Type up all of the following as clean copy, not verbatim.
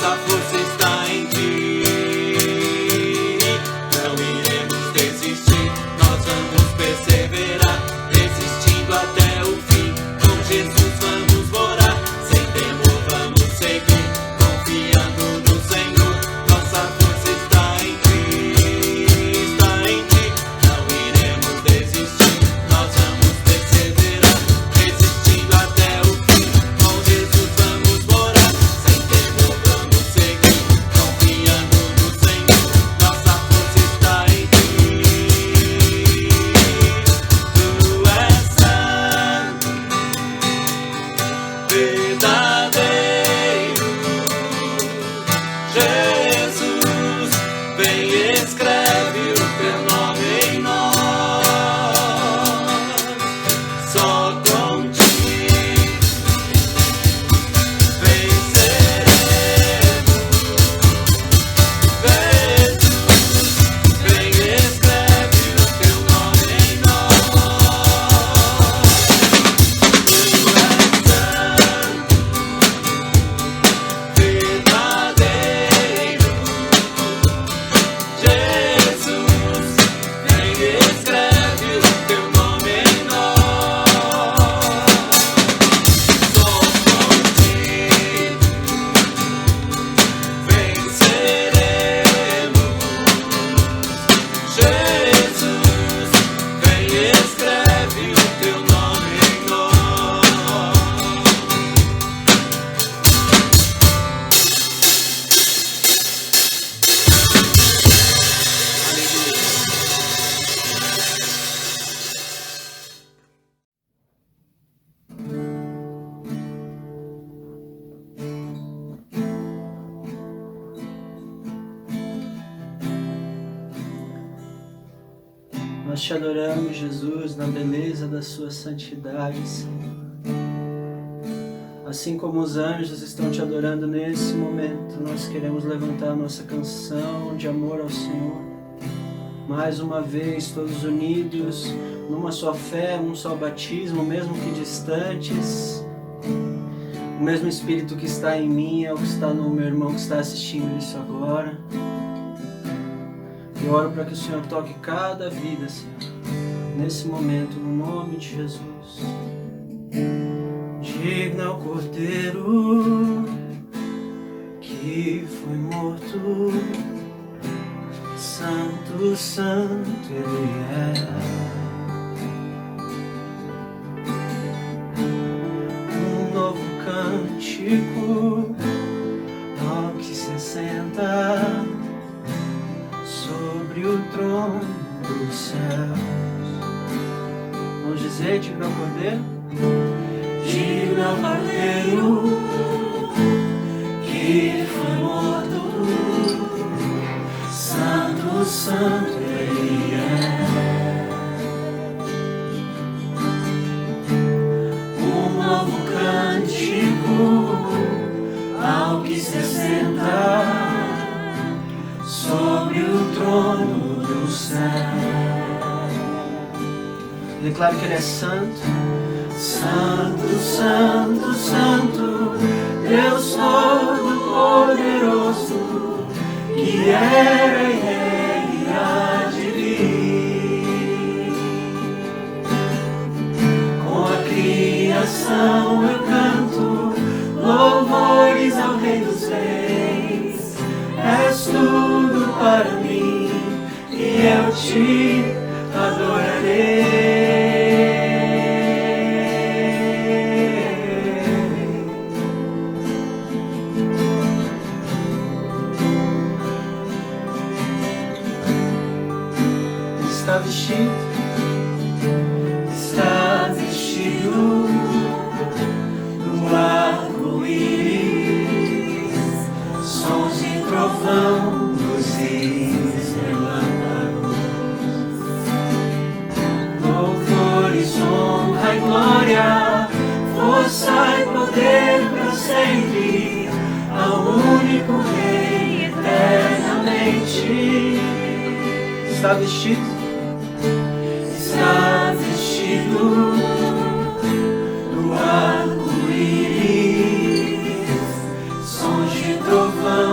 nossa força está em ti. Não iremos desistir, nós vamos perseverar, resistindo até o fim. Com Jesus vamos morar, sem temor vamos seguir, confiando no Senhor. Nossa força está em ti, está em ti. Não iremos desistir, nós vamos perseverar, resistindo até o fim. Com Jesus vamos morar, sem temor vamos seguir, confiando no Senhor. Nossa força está em ti. Tu és santo, verdadeiro. Jesus, vem e escreve o teu nome em nós. Só contigo venceremos. Jesus, vem e escreve o teu nome em nós. Tu és santo, verdadeiro. Jesus, vem e escreve o teu nome em nós. Só contigo venceremos. Jesus, vem e escreve o teu nome em nós. Nós te adoramos, Jesus, na beleza da sua santidade, Senhor. Assim como os anjos estão te adorando nesse momento, nós queremos levantar a nossa canção de amor ao Senhor. Mais uma vez, todos unidos, numa só fé, um só batismo, mesmo que distantes. O mesmo Espírito que está em mim é o que está no meu irmão que está assistindo isso agora. Eu oro para que o Senhor toque cada vida, Senhor, nesse momento, no nome de Jesus. Digno é o Cordeiro que foi morto, Santo, Santo Ele é. Um novo cântico ao que se assenta sobre o trono dos céus. Vamos dizer, digno é o Cordeiro? Digno é o Cordeiro que foi morto, Santo, Santo Ele é. Um novo cântico ao que se assenta sobre o trono do céu. Declaro que Ele é santo. Santo, Santo, Santo, Deus Todo-Poderoso, que era e é e há de vir. Com a criação eu canto louvores ao Rei dos Reis. És tudo para mim e eu te adorarei. Está vestido no arco-íris, sons de trovão, luzes, relâmpagos, louvores, honra e glória, força e poder para sempre, ao único Rei eternamente. Está vestido do arco-íris, sons de trovão,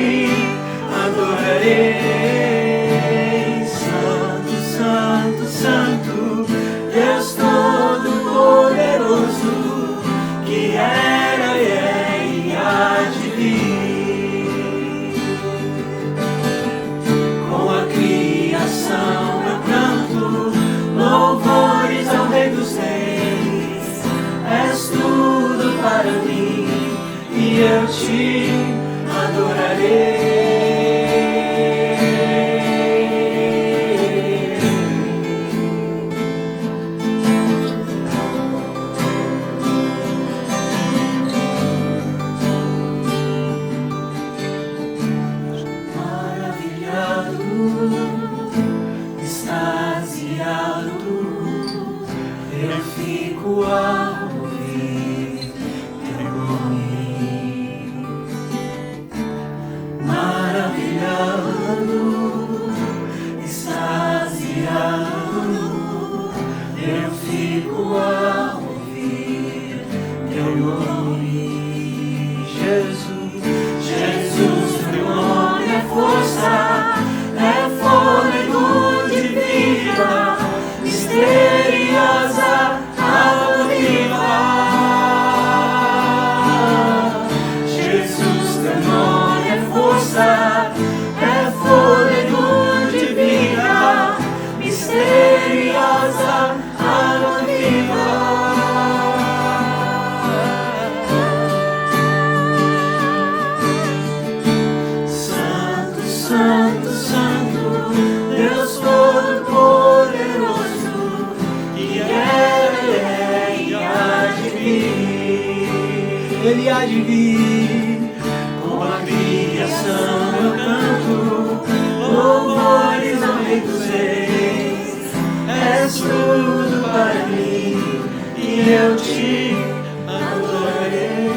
te adorarei. Santo, Santo, Santo, Deus Todo-Poderoso, que era e é e há de vir. Com a criação eu canto louvores ao Rei dos Reis. És tudo para mim e eu te adorarei. A ouvir teu nome, maravilhado, extasiado, eu fico a ouvir teu nome. Jesus, Jesus, teu nome é força, é fôlego de vida, misteriosa. Jesus, teu nome é força, é fôlego de vida, misteriosa, água viva. Santo, Santo, Santo, Deus Todo-Poderoso, que Ele há de vir. Com a criação eu canto louvores ao Rei dos Reis. És tudo para mim e eu te adorarei.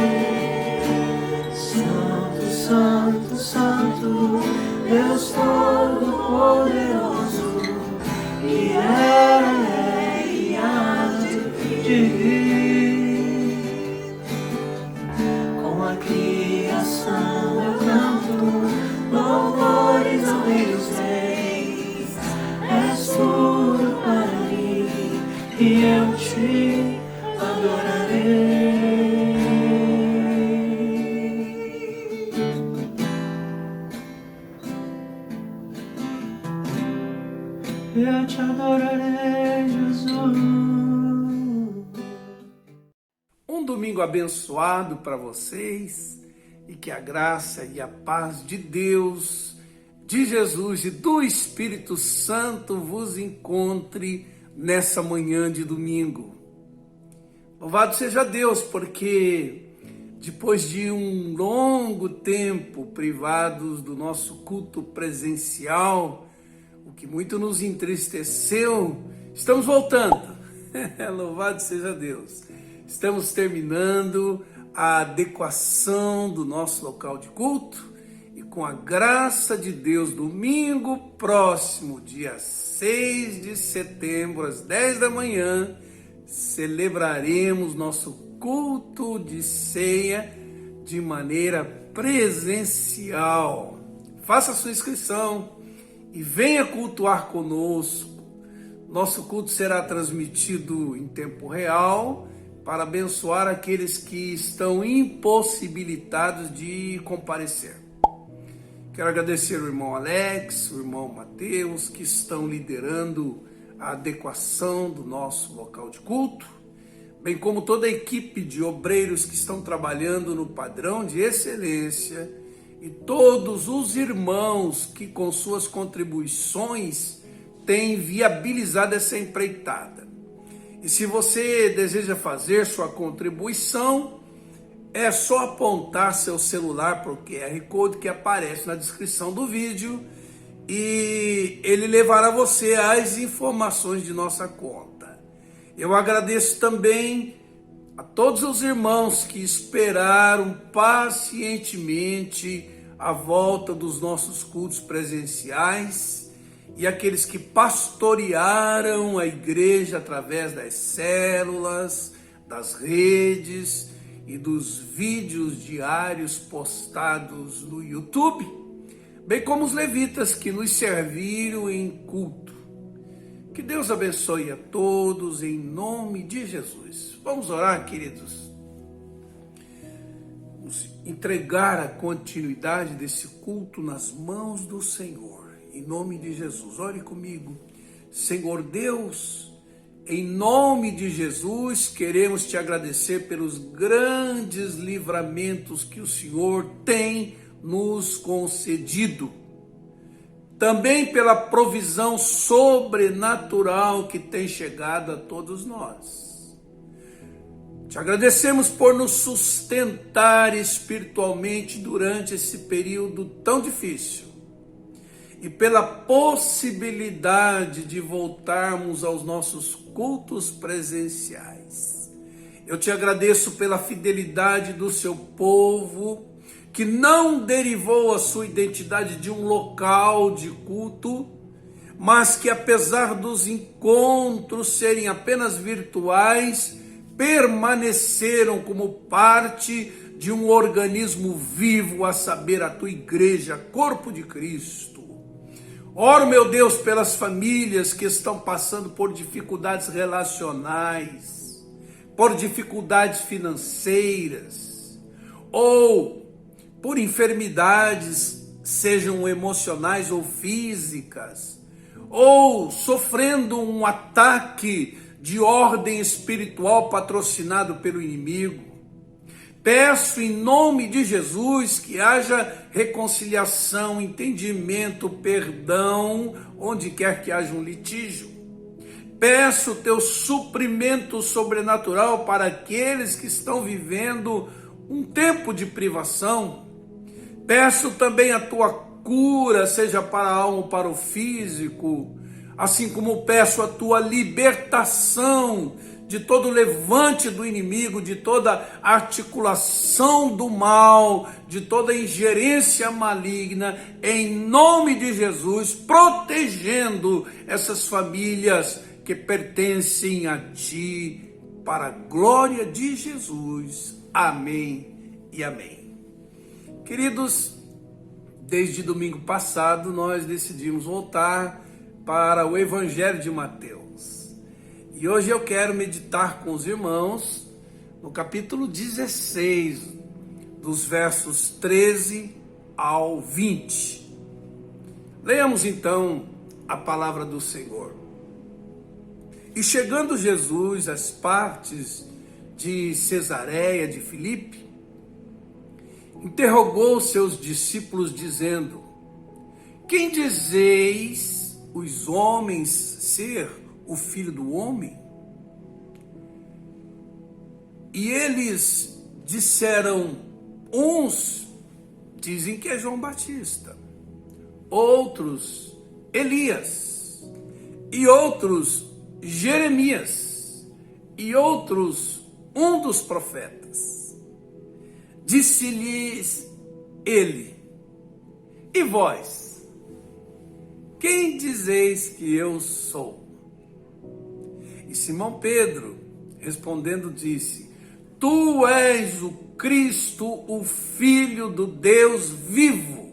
Santo, Santo, Santo, Deus Todo-Poderoso, que é e há de vir. Criação eu canto louvores ao Rei dos Reis. És tudo para mim e eu te adorarei. Eu te adorarei, Jesus. Um domingo abençoado para vocês e que a graça e a paz de Deus, de Jesus e do Espírito Santo vos encontre nessa manhã de domingo. Louvado seja Deus, porque depois de um longo tempo privados do nosso culto presencial, o que muito nos entristeceu, estamos voltando. Louvado seja Deus. Estamos terminando a adequação do nosso local de culto e com a graça de Deus, domingo próximo, dia 6 de setembro, às 10 da manhã, celebraremos nosso culto de ceia de maneira presencial. Faça a sua inscrição e venha cultuar conosco. Nosso culto será transmitido em tempo real para abençoar aqueles que estão impossibilitados de comparecer. Quero agradecer o irmão Alex, o irmão Mateus, que estão liderando a adequação do nosso local de culto, bem como toda a equipe de obreiros que estão trabalhando no padrão de excelência e todos os irmãos que com suas contribuições têm viabilizado essa empreitada. E se você deseja fazer sua contribuição, é só apontar seu celular para o QR Code que aparece na descrição do vídeo e ele levará você às informações de nossa conta. Eu agradeço também a todos os irmãos que esperaram pacientemente a volta dos nossos cultos presenciais e aqueles que pastorearam a igreja através das células, das redes e dos vídeos diários postados no YouTube, bem como os levitas que nos serviram em culto. Que Deus abençoe a todos em nome de Jesus. Vamos orar, queridos. Vamos entregar a continuidade desse culto nas mãos do Senhor, em nome de Jesus. Ore comigo. Senhor Deus, em nome de Jesus, queremos te agradecer pelos grandes livramentos que o Senhor tem nos concedido. Também pela provisão sobrenatural que tem chegado a todos nós. Te agradecemos por nos sustentar espiritualmente durante esse período tão difícil. E pela possibilidade de voltarmos aos nossos cultos presenciais. Eu te agradeço pela fidelidade do seu povo, que não derivou a sua identidade de um local de culto, mas que apesar dos encontros serem apenas virtuais, permaneceram como parte de um organismo vivo, a saber, a tua igreja, corpo de Cristo. Oro, meu Deus, pelas famílias que estão passando por dificuldades relacionais, por dificuldades financeiras, ou por enfermidades, sejam emocionais ou físicas, ou sofrendo um ataque de ordem espiritual patrocinado pelo inimigo. Peço em nome de Jesus que haja reconciliação, entendimento, perdão, onde quer que haja um litígio. Peço o teu suprimento sobrenatural para aqueles que estão vivendo um tempo de privação. Peço também a tua cura, seja para a alma ou para o físico, assim como peço a tua libertação de todo levante do inimigo, de toda articulação do mal, de toda ingerência maligna, em nome de Jesus, protegendo essas famílias que pertencem a ti, para a glória de Jesus. Amém e amém. Queridos, desde domingo passado nós decidimos voltar para o Evangelho de Mateus. E hoje eu quero meditar com os irmãos no capítulo 16, dos versos 13 ao 20. Leamos então a palavra do Senhor. E chegando Jesus às partes de Cesareia de Filipe, interrogou seus discípulos dizendo: quem dizeis os homens ser o Filho do Homem? E eles disseram: uns dizem que é João Batista, outros Elias, e outros Jeremias, e outros um dos profetas. Disse-lhes ele: e vós, quem dizeis que eu sou? E Simão Pedro, respondendo, disse: tu és o Cristo, o Filho do Deus vivo.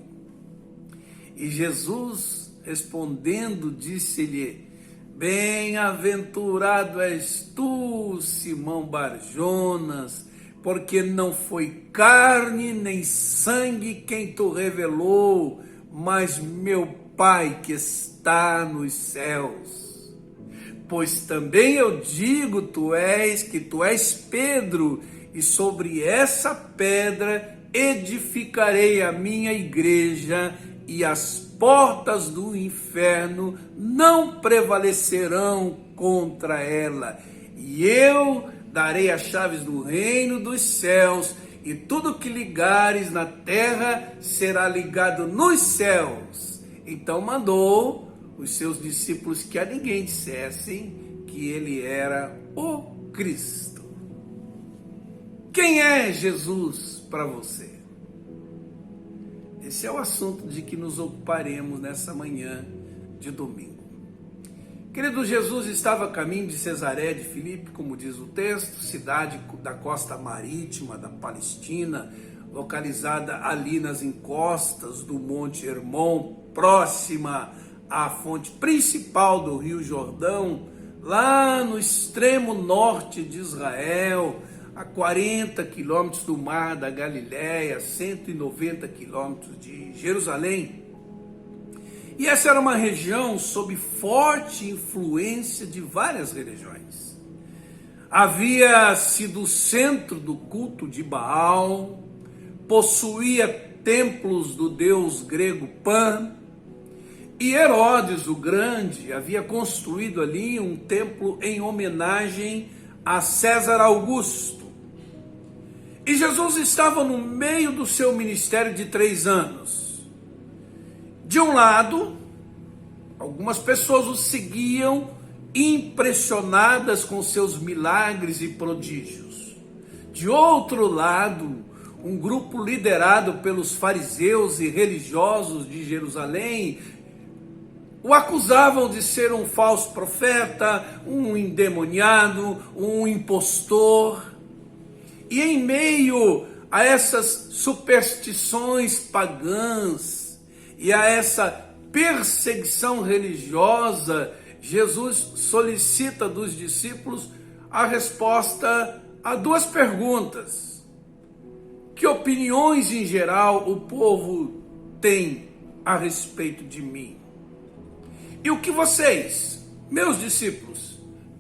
E Jesus, respondendo, disse-lhe: bem-aventurado és tu, Simão Barjonas, porque não foi carne nem sangue quem tu revelou, mas meu Pai que está nos céus. Pois também eu digo, tu és Pedro, e sobre essa pedra edificarei a minha igreja, e as portas do inferno não prevalecerão contra ela. E eu darei as chaves do reino dos céus, e tudo que ligares na terra será ligado nos céus. Então mandou os seus discípulos que a ninguém dissessem que ele era o Cristo. Quem é Jesus para você? Esse é o assunto de que nos ocuparemos nessa manhã de domingo. Querido, Jesus estava a caminho de Cesaré de Filipe, como diz o texto, cidade da costa marítima da Palestina, localizada ali nas encostas do Monte Hermon, próxima à fonte principal do Rio Jordão, lá no extremo norte de Israel, a 40 quilômetros do Mar da Galileia, 190 quilômetros de Jerusalém. E essa era uma região sob forte influência de várias religiões. Havia sido o centro do culto de Baal, possuía templos do deus grego Pan, e Herodes o Grande havia construído ali um templo em homenagem a César Augusto. E Jesus estava no meio do seu ministério de 3 anos. De um lado, algumas pessoas o seguiam, impressionadas com seus milagres e prodígios. De outro lado, um grupo liderado pelos fariseus e religiosos de Jerusalém o acusavam de ser um falso profeta, um endemoniado, um impostor. E em meio a essas superstições pagãs e a essa perseguição religiosa, Jesus solicita dos discípulos a resposta a 2 perguntas. Que opiniões em geral o povo tem a respeito de mim? E o que vocês, meus discípulos,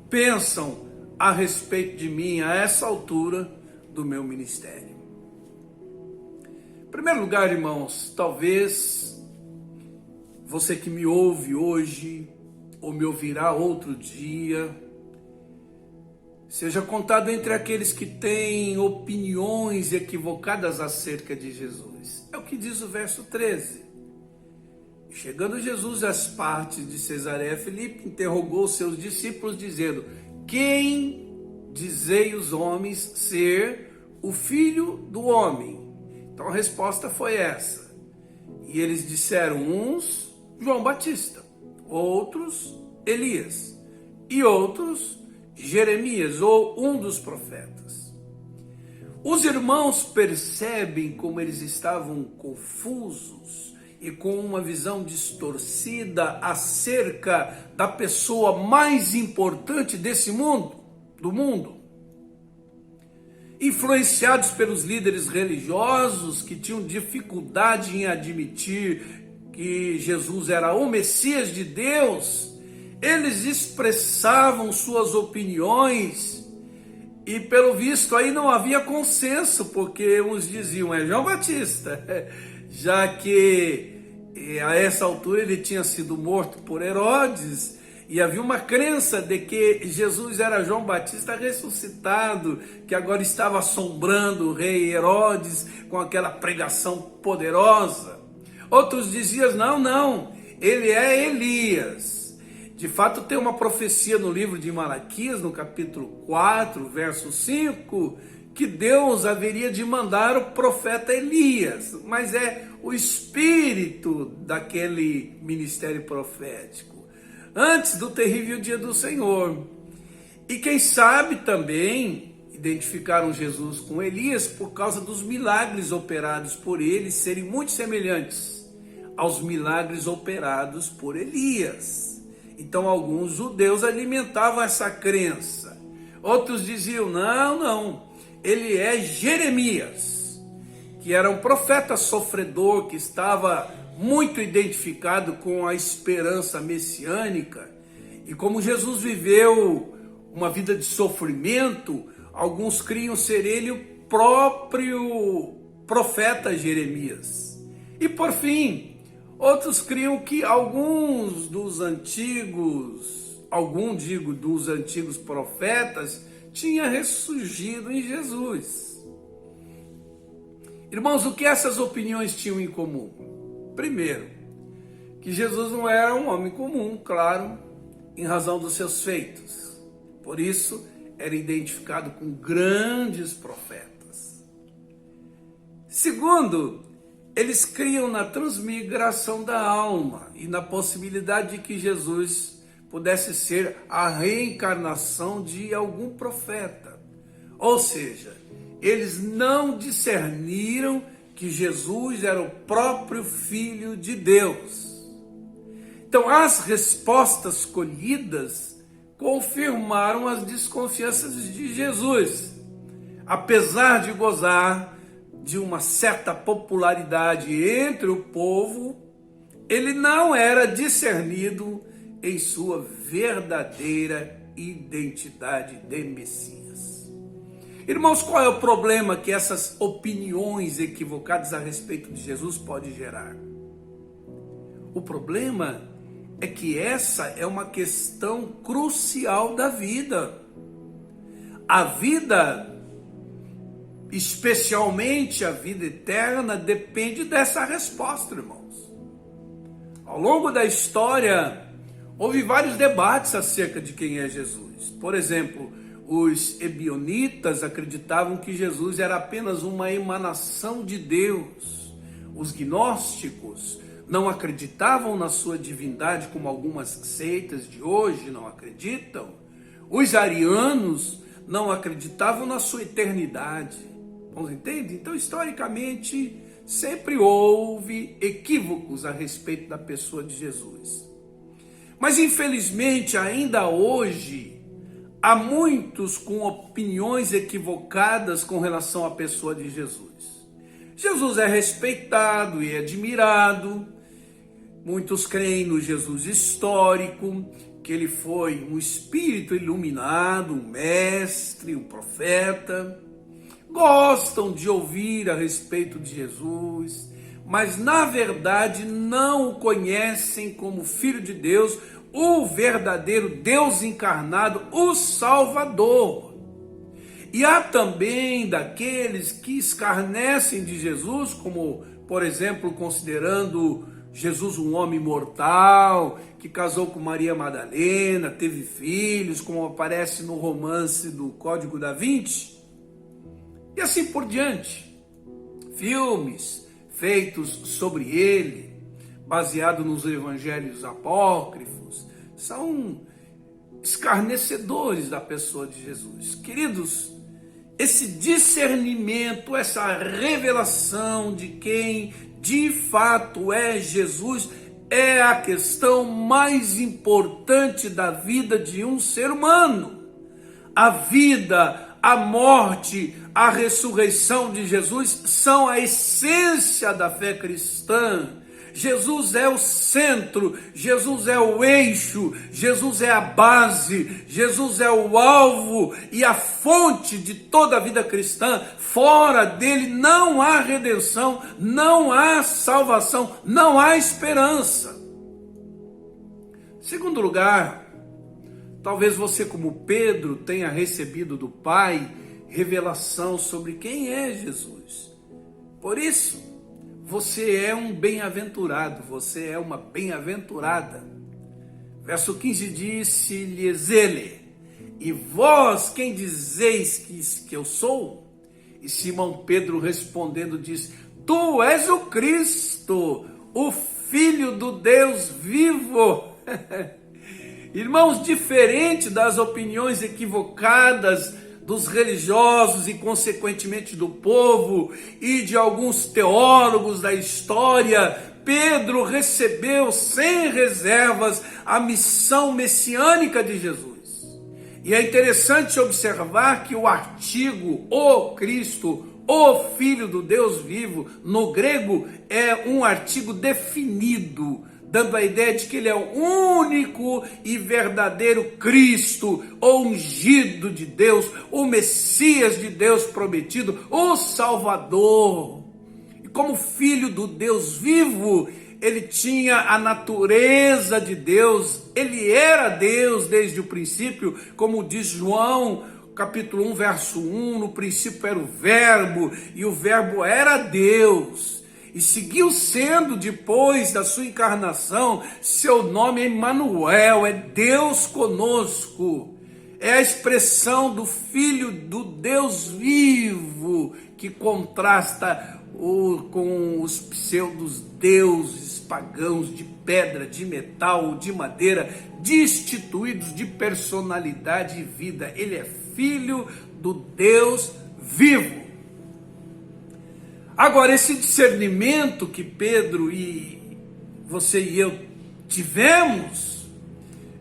pensam a respeito de mim a essa altura do meu ministério? Em primeiro lugar, irmãos, talvez você que me ouve hoje, ou me ouvirá outro dia, seja contado entre aqueles que têm opiniões equivocadas acerca de Jesus. É o que diz o verso 13. Chegando Jesus às partes de Cesaré Filipe, interrogou seus discípulos, dizendo: quem dizei os homens ser o Filho do Homem? Então a resposta foi essa. E eles disseram, uns, João Batista, outros, Elias, e outros, Jeremias, ou um dos profetas. Os irmãos percebem como eles estavam confusos e com uma visão distorcida acerca da pessoa mais importante desse mundo, do mundo. Influenciados pelos líderes religiosos que tinham dificuldade em admitir que Jesus era o Messias de Deus, eles expressavam suas opiniões e, pelo visto, aí não havia consenso, porque uns diziam é João Batista, já que a essa altura ele tinha sido morto por Herodes, e havia uma crença de que Jesus era João Batista ressuscitado, que agora estava assombrando o rei Herodes com aquela pregação poderosa. Outros diziam, não, ele é Elias. De fato, tem uma profecia no livro de Malaquias, no capítulo 4, verso 5, que Deus haveria de mandar o profeta Elias, mas é o espírito daquele ministério profético, antes do terrível dia do Senhor. E quem sabe também identificaram Jesus com Elias por causa dos milagres operados por ele serem muito semelhantes aos milagres operados por Elias. Então alguns judeus alimentavam essa crença. Outros diziam, não, ele é Jeremias, que era um profeta sofredor, que estava muito identificado com a esperança messiânica. E como Jesus viveu uma vida de sofrimento, alguns criam ser ele o próprio profeta Jeremias. E por fim, outros criam que dos antigos profetas tinha ressurgido em Jesus. Irmãos, o que essas opiniões tinham em comum? Primeiro, que Jesus não era um homem comum, claro, em razão dos seus feitos. Por isso, era identificado com grandes profetas. Segundo, eles criam na transmigração da alma e na possibilidade de que Jesus pudesse ser a reencarnação de algum profeta. Ou seja, eles não discerniram que Jesus era o próprio Filho de Deus. Então, as respostas colhidas confirmaram as desconfianças de Jesus. Apesar de gozar de uma certa popularidade entre o povo, ele não era discernido em sua verdadeira identidade de Messias. Irmãos, qual é o problema que essas opiniões equivocadas a respeito de Jesus podem gerar? O problema é que essa é uma questão crucial da vida. A vida, especialmente a vida eterna, depende dessa resposta, irmãos. Ao longo da história, houve vários debates acerca de quem é Jesus. Por exemplo, os ebionitas acreditavam que Jesus era apenas uma emanação de Deus. Os gnósticos não acreditavam na sua divindade, como algumas seitas de hoje não acreditam. Os arianos não acreditavam na sua eternidade. Vamos entender? Então, historicamente, sempre houve equívocos a respeito da pessoa de Jesus. Mas, infelizmente, ainda hoje, há muitos com opiniões equivocadas com relação à pessoa de Jesus. Jesus é respeitado e admirado. Muitos creem no Jesus histórico, que ele foi um espírito iluminado, um mestre, um profeta. Gostam de ouvir a respeito de Jesus, mas na verdade não o conhecem como Filho de Deus, o verdadeiro Deus encarnado, o Salvador. E há também daqueles que escarnecem de Jesus, como, por exemplo, considerando Jesus um homem mortal, que casou com Maria Madalena, teve filhos, como aparece no romance do Código da Vinci, e assim por diante. Filmes feitos sobre ele, baseado nos evangelhos apócrifos, são escarnecedores da pessoa de Jesus. Queridos, esse discernimento, essa revelação de quem de fato é Jesus, é a questão mais importante da vida de um ser humano. A vida, a morte, a ressurreição de Jesus são a essência da fé cristã. Jesus é o centro, Jesus é o eixo, Jesus é a base, Jesus é o alvo e a fonte de toda a vida cristã. Fora dele não há redenção, não há salvação, não há esperança. Segundo lugar, talvez você, como Pedro, tenha recebido do Pai revelação sobre quem é Jesus. Por isso, você é um bem-aventurado, você é uma bem-aventurada. Verso 15 disse-lhes ele: e vós quem dizeis que eu sou? E Simão Pedro respondendo disse: tu és o Cristo, o Filho do Deus vivo. Irmãos, diferente das opiniões equivocadas dos religiosos e consequentemente do povo e de alguns teólogos da história, Pedro recebeu sem reservas a missão messiânica de Jesus. E é interessante observar que o artigo o Cristo, o Filho do Deus vivo, no grego é um artigo definido, dando a ideia de que ele é o único e verdadeiro Cristo, o ungido de Deus, o Messias de Deus prometido, o Salvador. E como Filho do Deus vivo, ele tinha a natureza de Deus, ele era Deus desde o princípio, como diz João, capítulo 1, verso 1, no princípio era o Verbo, e o Verbo era Deus. E seguiu sendo, depois da sua encarnação, seu nome é Emmanuel, é Deus conosco. É a expressão do Filho do Deus vivo, que contrasta com os pseudos deuses pagãos de pedra, de metal, de madeira, destituídos de personalidade e vida. Ele é filho do Deus vivo. Agora, esse discernimento que Pedro e você e eu tivemos,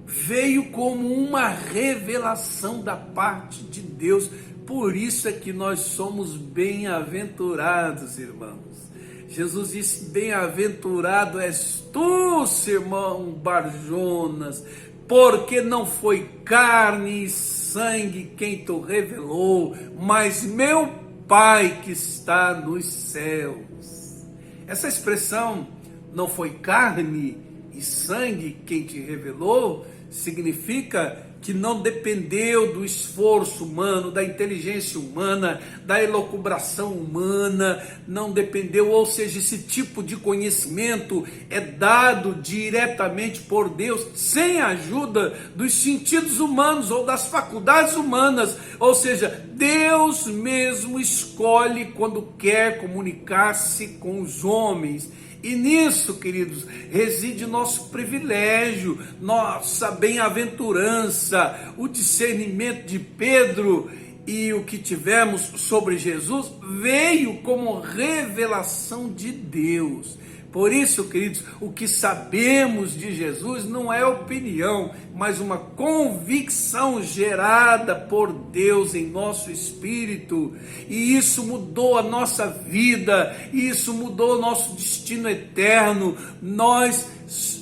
veio como uma revelação da parte de Deus. Por isso é que nós somos bem-aventurados, irmãos. Jesus disse: bem-aventurado és tu, Simão Barjonas, porque não foi carne e sangue quem te revelou, mas meu Pai que está nos céus. Essa expressão, não foi carne e sangue quem te revelou, significa que não dependeu do esforço humano, da inteligência humana, da elucubração humana, não dependeu, ou seja, esse tipo de conhecimento é dado diretamente por Deus, sem a ajuda dos sentidos humanos ou das faculdades humanas, ou seja, Deus mesmo escolhe quando quer comunicar-se com os homens. E nisso, queridos, reside nosso privilégio, nossa bem-aventurança, o discernimento de Pedro e o que tivemos sobre Jesus veio como revelação de Deus. Por isso, queridos, o que sabemos de Jesus não é opinião, mas uma convicção gerada por Deus em nosso espírito. E isso mudou a nossa vida, isso mudou o nosso destino eterno. Nós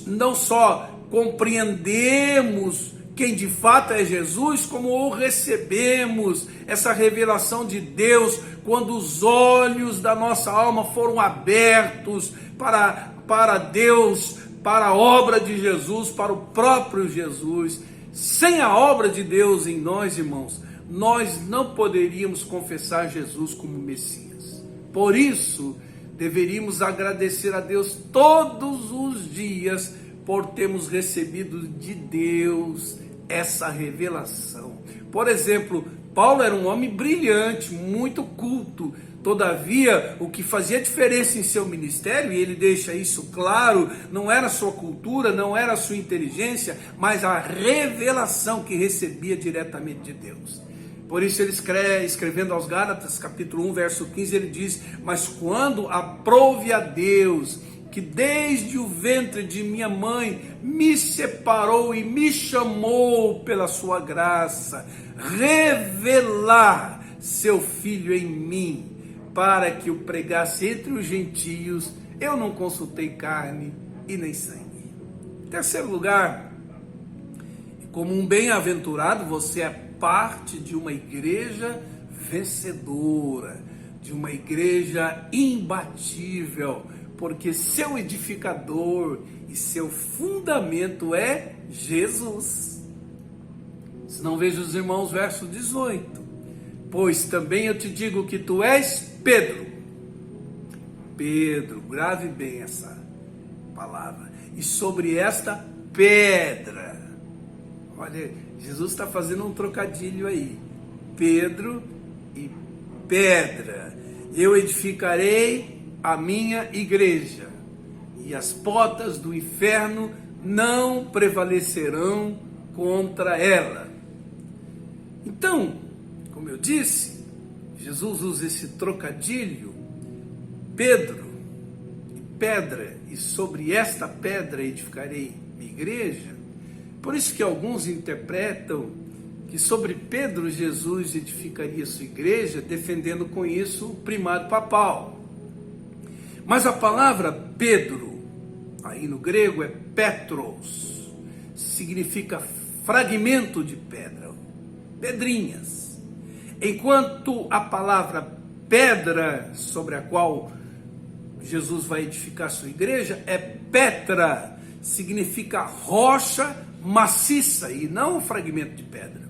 não só compreendemos quem de fato é Jesus, como o recebemos, essa revelação de Deus, quando os olhos da nossa alma foram abertos para Deus, para a obra de Jesus, para o próprio Jesus. Sem a obra de Deus em nós, irmãos, nós não poderíamos confessar Jesus como Messias. Por isso, deveríamos agradecer a Deus todos os dias por termos recebido de Deus essa revelação. Por exemplo, Paulo era um homem brilhante, muito culto. Todavia, o que fazia diferença em seu ministério, e ele deixa isso claro, não era a sua cultura, não era a sua inteligência, mas a revelação que recebia diretamente de Deus. Por isso ele escrevendo aos Gálatas, capítulo 1, verso 15, ele diz: mas quando aprouve a Deus, que desde o ventre de minha mãe me separou e me chamou pela sua graça, revelar seu Filho em mim, para que o pregasse entre os gentios, eu não consultei carne e nem sangue. Em terceiro lugar, como um bem-aventurado, você é parte de uma igreja vencedora, de uma igreja imbatível, porque seu edificador e seu fundamento é Jesus. Se não veja os irmãos, verso 18. Pois também eu te digo que tu és Pedro. Pedro, grave bem essa palavra. E sobre esta pedra, olha, Jesus está fazendo um trocadilho aí. Pedro e pedra. Eu edificarei a minha igreja, e as portas do inferno não prevalecerão contra ela. Então, como eu disse, Jesus usa esse trocadilho, Pedro e pedra, e sobre esta pedra edificarei minha igreja. Por isso que alguns interpretam que sobre Pedro Jesus edificaria sua igreja, defendendo com isso o primado papal. Mas a palavra Pedro, aí no grego é Petros, significa fragmento de pedra, pedrinhas. Enquanto a palavra pedra, sobre a qual Jesus vai edificar sua igreja, é Petra, significa rocha maciça e não um fragmento de pedra.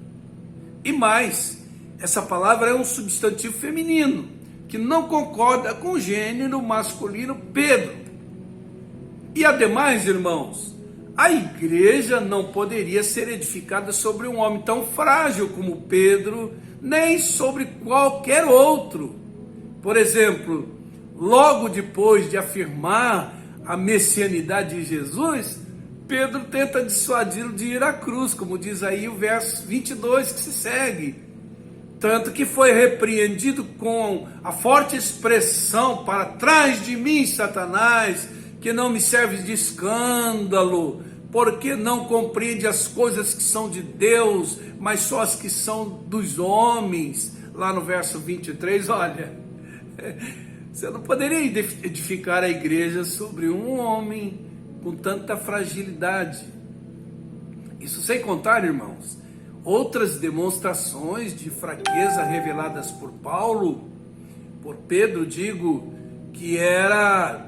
E mais, essa palavra é um substantivo feminino, que não concorda com o gênero masculino Pedro. E ademais, irmãos, a igreja não poderia ser edificada sobre um homem tão frágil como Pedro, nem sobre qualquer outro. Por exemplo, logo depois de afirmar a messianidade de Jesus, Pedro tenta dissuadi-lo de ir à cruz, como diz aí o verso 22 que se segue. Tanto que foi repreendido com a forte expressão: para trás de mim, Satanás, que não me serves de escândalo, porque não compreende as coisas que são de Deus, mas só as que são dos homens. Lá no verso 23, olha, você não poderia edificar a igreja sobre um homem com tanta fragilidade. Isso sem contar, irmãos, outras demonstrações de fraqueza reveladas por Pedro, digo, que era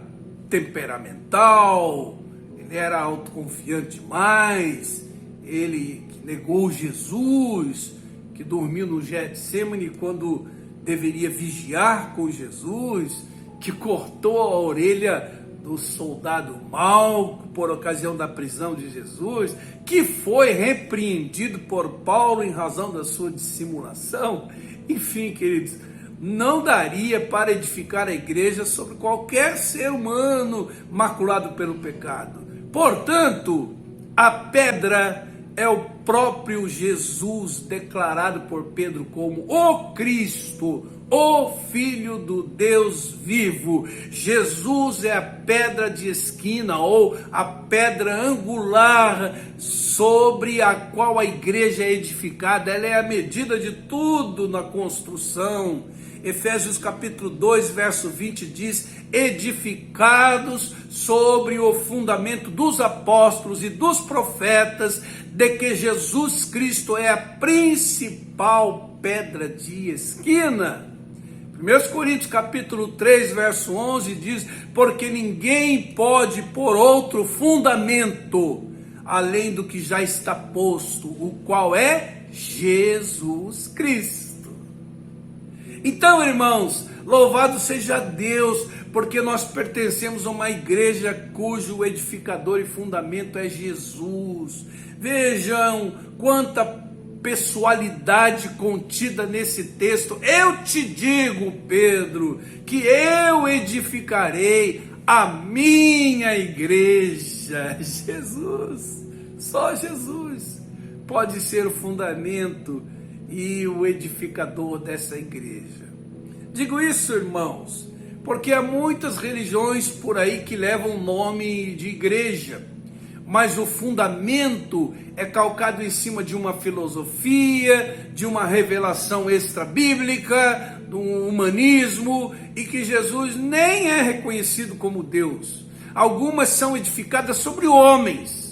temperamental, ele era autoconfiante demais, ele negou Jesus, que dormiu no Getsêmani quando deveria vigiar com Jesus, que cortou a orelha do soldado Malco por ocasião da prisão de Jesus, que foi repreendido por Paulo em razão da sua dissimulação. Enfim, queridos, não daria para edificar a igreja sobre qualquer ser humano maculado pelo pecado. Portanto, a pedra é o próprio Jesus, declarado por Pedro como o Cristo, o Filho do Deus vivo. Jesus é a pedra de esquina, ou a pedra angular sobre a qual a igreja é edificada. Ela é a medida de tudo na construção. Efésios capítulo 2, verso 20 diz: edificados sobre o fundamento dos apóstolos e dos profetas, de que Jesus Cristo é a principal pedra de esquina. 1 Coríntios capítulo 3, verso 11 diz: porque ninguém pode pôr outro fundamento além do que já está posto, o qual é Jesus Cristo. Então, irmãos, louvado seja Deus, porque nós pertencemos a uma igreja cujo edificador e fundamento é Jesus. Vejam quanta pessoalidade contida nesse texto. Eu te digo, Pedro, que eu edificarei a minha igreja. Jesus, só Jesus pode ser o fundamento e o edificador dessa igreja. Digo isso, irmãos, porque há muitas religiões por aí que levam o nome de igreja, mas o fundamento é calcado em cima de uma filosofia, de uma revelação extra-bíblica, do humanismo, e que Jesus nem é reconhecido como Deus. Algumas são edificadas sobre homens,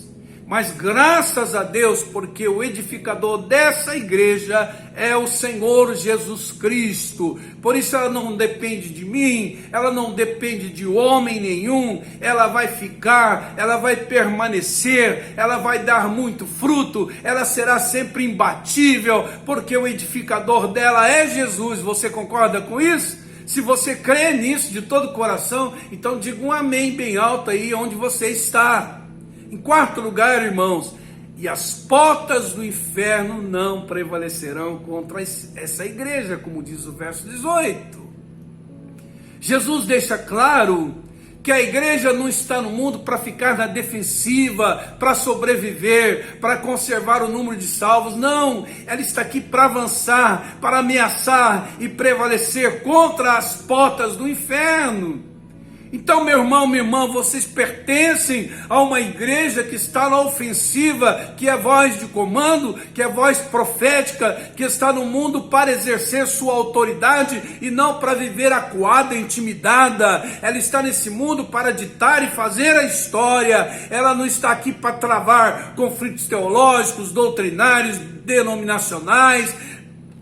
mas graças a Deus, porque o edificador dessa igreja é o Senhor Jesus Cristo. Por isso ela não depende de mim, ela não depende de homem nenhum. Ela vai ficar, ela vai permanecer, ela vai dar muito fruto, ela será sempre imbatível, porque o edificador dela é Jesus. Você concorda com isso? Se você crê nisso de todo o coração, então diga um amém bem alto aí onde você está. Em quarto lugar, irmãos, e as portas do inferno não prevalecerão contra essa igreja, como diz o verso 18. Jesus deixa claro que a igreja não está no mundo para ficar na defensiva, para sobreviver, para conservar o número de salvos. Não, ela está aqui para avançar, para ameaçar e prevalecer contra as portas do inferno. Então, meu irmão, minha irmã, vocês pertencem a uma igreja que está na ofensiva, que é voz de comando, que é voz profética, que está no mundo para exercer sua autoridade e não para viver acuada, intimidada. Ela está nesse mundo para ditar e fazer a história. Ela não está aqui para travar conflitos teológicos, doutrinários, denominacionais,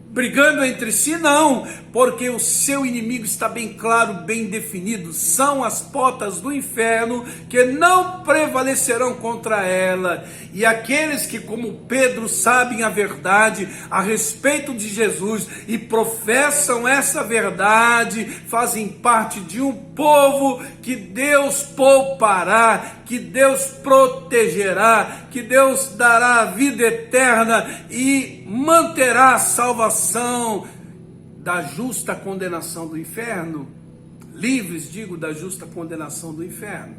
brigando entre si, não, porque o seu inimigo está bem claro, bem definido. São as portas do inferno que não prevalecerão contra ela. E aqueles que, como Pedro, sabem a verdade a respeito de Jesus e professam essa verdade, fazem parte de um povo que Deus poupará, que Deus protegerá, que Deus dará a vida eterna e manterá a salvação da justa condenação do inferno. livres, digo, da justa condenação do inferno.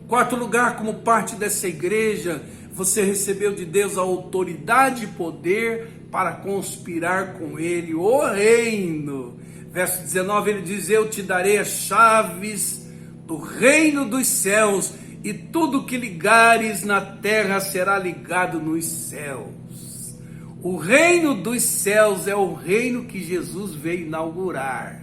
Em quarto lugar, como parte dessa igreja, você recebeu de Deus a autoridade e poder para conspirar com ele o reino. Verso 19, ele diz: eu te darei as chaves do reino dos céus, e tudo que ligares na terra será ligado nos céus. O reino dos céus é o reino que Jesus veio inaugurar.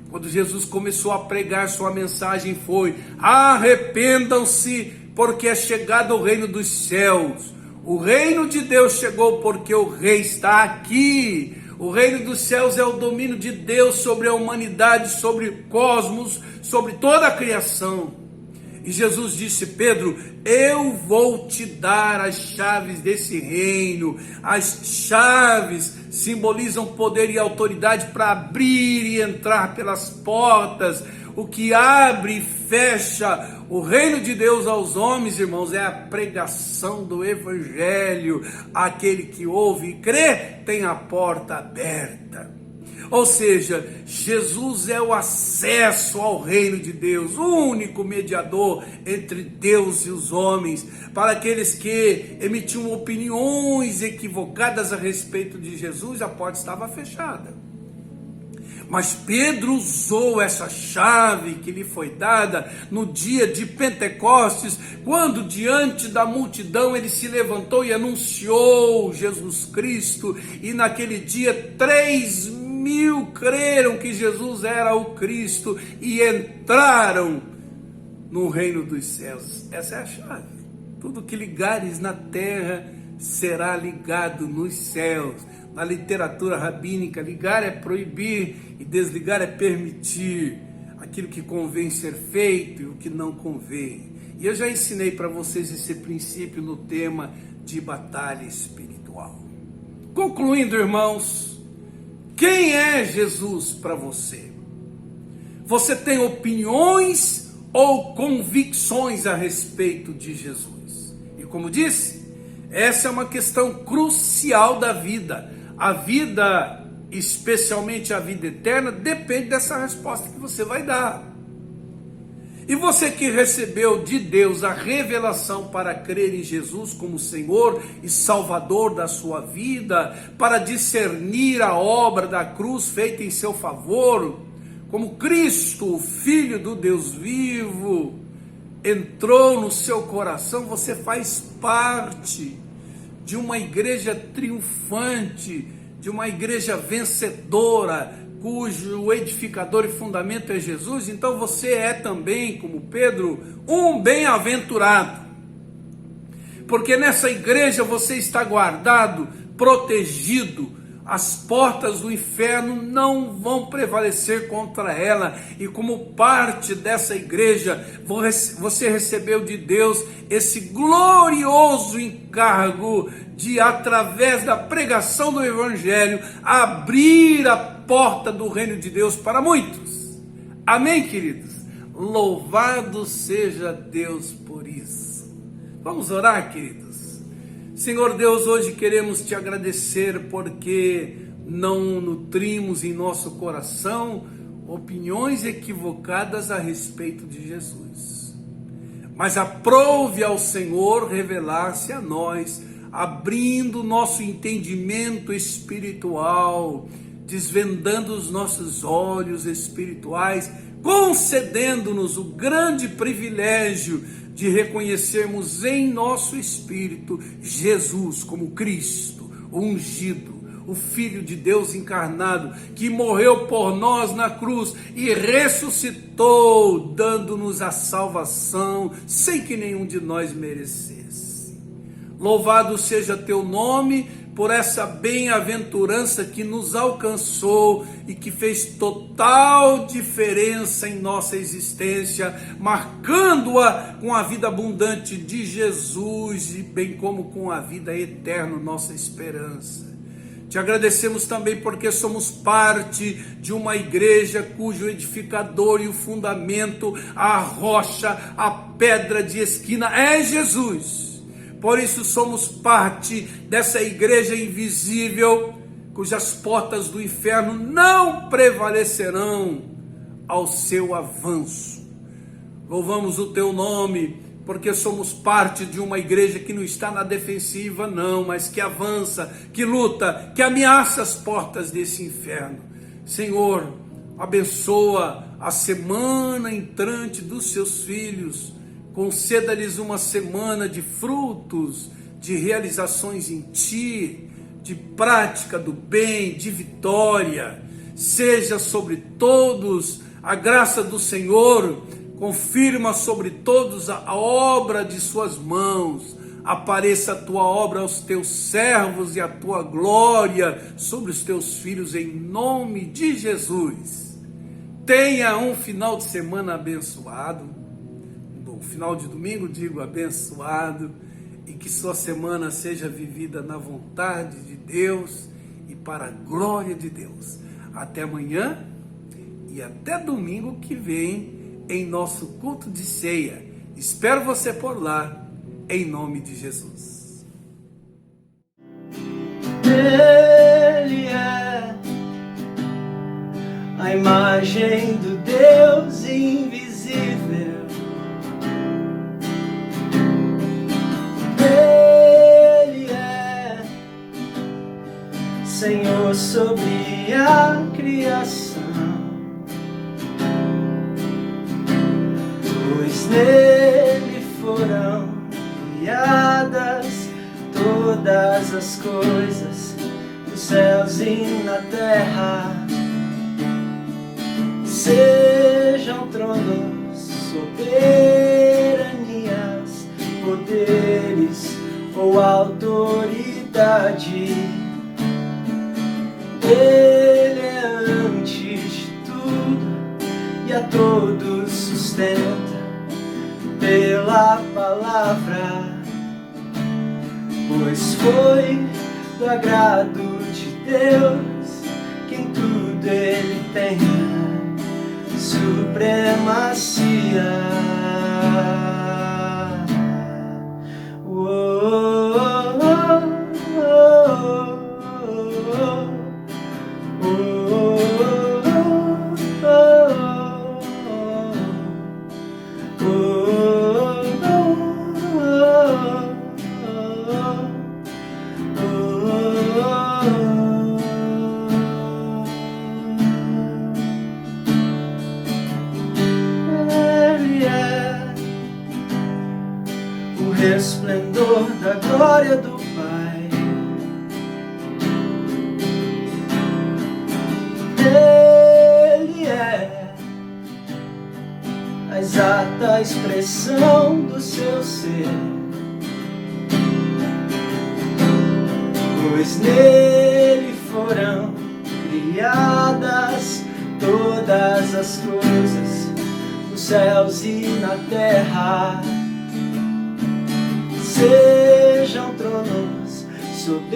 Quando Jesus começou a pregar, sua mensagem foi: arrependam-se, porque é chegado o reino dos céus. O reino de Deus chegou porque o rei está aqui. O reino dos céus é o domínio de Deus sobre a humanidade, sobre o cosmos, sobre toda a criação. E Jesus disse: Pedro, eu vou te dar as chaves desse reino. As chaves simbolizam poder e autoridade para abrir e entrar pelas portas. O que abre e fecha o reino de Deus aos homens, irmãos, é a pregação do evangelho. Aquele que ouve e crê tem a porta aberta. Ou seja, Jesus é o acesso ao reino de Deus, o único mediador entre Deus e os homens. Para aqueles que emitiam opiniões equivocadas a respeito de Jesus, a porta estava fechada. Mas Pedro usou essa chave que lhe foi dada no dia de Pentecostes, quando diante da multidão ele se levantou e anunciou Jesus Cristo, e naquele dia 3.000 creram que Jesus era o Cristo e entraram no reino dos céus. Essa é a chave. Tudo que ligares na terra será ligado nos céus. Na literatura rabínica, ligar é proibir e desligar é permitir. Aquilo que convém ser feito e o que não convém. E eu já ensinei para vocês esse princípio no tema de batalha espiritual. Concluindo, irmãos, quem é Jesus para você? Você tem opiniões ou convicções a respeito de Jesus? E como disse, essa é uma questão crucial da vida. A vida, especialmente a vida eterna, depende dessa resposta que você vai dar. E você que recebeu de Deus a revelação para crer em Jesus como Senhor e Salvador da sua vida, para discernir a obra da cruz feita em seu favor, como Cristo, o Filho do Deus vivo, entrou no seu coração, você faz parte de uma igreja triunfante, de uma igreja vencedora, cujo edificador e fundamento é Jesus. Então você é também, como Pedro, um bem-aventurado, porque nessa igreja você está guardado, protegido. As portas do inferno não vão prevalecer contra ela, e como parte dessa igreja, você recebeu de Deus esse glorioso encargo de, através da pregação do evangelho, abrir a porta do reino de Deus para muitos. Amém, queridos? Louvado seja Deus por isso. Vamos orar, queridos? Senhor Deus, hoje queremos te agradecer porque não nutrimos em nosso coração opiniões equivocadas a respeito de Jesus. Mas aprove ao Senhor revelar-se a nós, abrindo nosso entendimento espiritual, desvendando os nossos olhos espirituais, concedendo-nos o grande privilégio de reconhecermos em nosso espírito Jesus como Cristo, o ungido, o Filho de Deus encarnado, que morreu por nós na cruz e ressuscitou, dando-nos a salvação sem que nenhum de nós merecesse. Louvado seja teu nome por essa bem-aventurança que nos alcançou e que fez total diferença em nossa existência, marcando-a com a vida abundante de Jesus, e bem como com a vida eterna, nossa esperança. Te agradecemos também porque somos parte de uma igreja cujo edificador e o fundamento, a rocha, a pedra de esquina é Jesus. Por isso somos parte dessa igreja invisível, cujas portas do inferno não prevalecerão. ao seu avanço. Louvamos o teu nome, porque somos parte de uma igreja que não está na defensiva, não, mas que avança, que luta, que ameaça as portas desse inferno. Senhor, abençoa a semana entrante dos seus filhos, conceda-lhes uma semana de frutos, de realizações em Ti, de prática do bem, de vitória. Seja sobre todos a graça do Senhor, confirma sobre todos a obra de suas mãos, apareça a tua obra aos teus servos e a tua glória sobre os teus filhos, em nome de Jesus. Tenha um final de semana abençoado, no final de domingo digo abençoado, e que sua semana seja vivida na vontade de Deus e para a glória de Deus. Até amanhã e até domingo que vem em nosso culto de ceia. Espero você por lá, em nome de Jesus. Ele é a imagem do Deus invisível. Ele é Senhor sobre a criação, pois nele foram criadas todas as coisas, nos céus e na terra. Sejam tronos, soberanias, poderes ou autoridade, Ele é antes de tudo e a todos sustenta pela palavra, pois foi do agrado de Deus que em tudo Ele tenha supremacia. Resplendor da glória do Pai, Ele é a exata expressão do seu ser, pois nele foram criadas todas as coisas, nos céus e na terra. Sejam tronos, soberanias,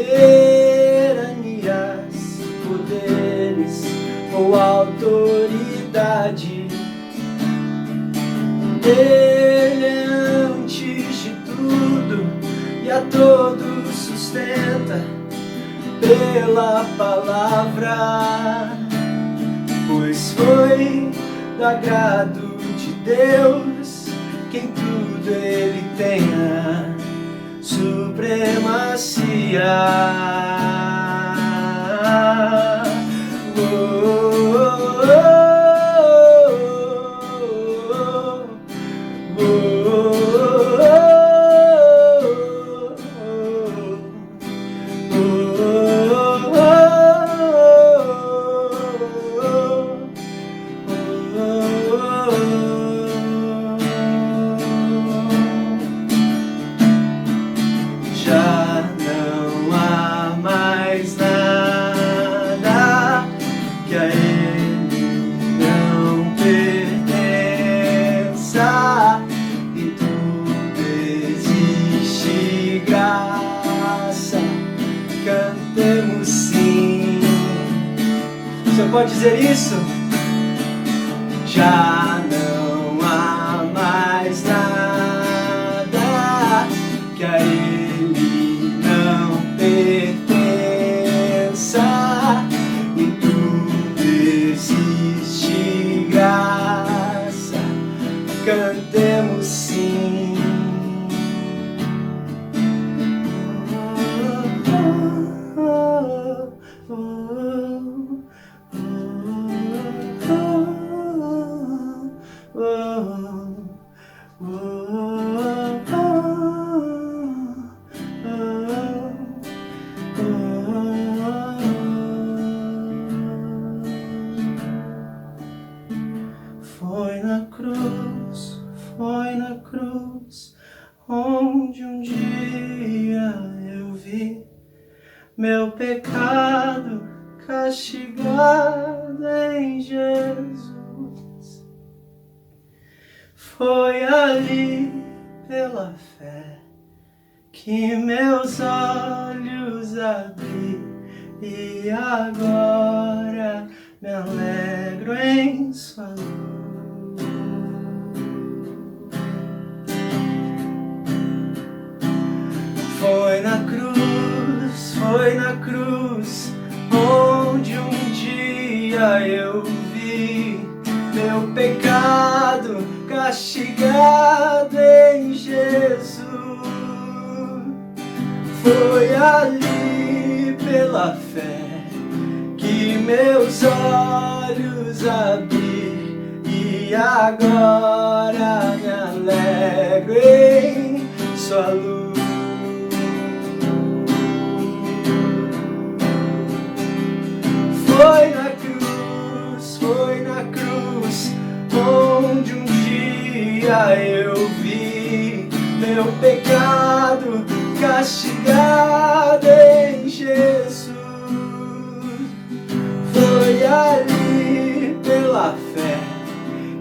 poderes ou autoridade, Ele é antes de tudo e a todos sustenta pela palavra, pois foi do agrado de Deus que em tudo Ele tenha supremacia. Pode dizer isso? Já não há mais nada que a Ele não pertença, em tudo existe graça. onde um dia eu vi meu pecado castigado em Jesus. Foi ali pela fé que meus olhos abri e agora me alegro em sua luz. Foi na cruz, onde um dia eu vi meu pecado castigado em Jesus. Foi ali pela fé que meus olhos abri e agora me alegro em sua luz. Foi na cruz, onde um dia eu vi meu pecado castigado em Jesus. Foi ali pela fé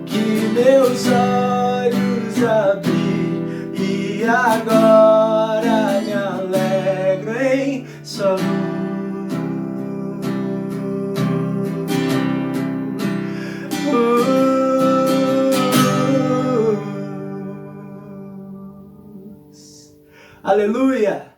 que meus olhos abri e agora me alegro em sua luz. Aleluia!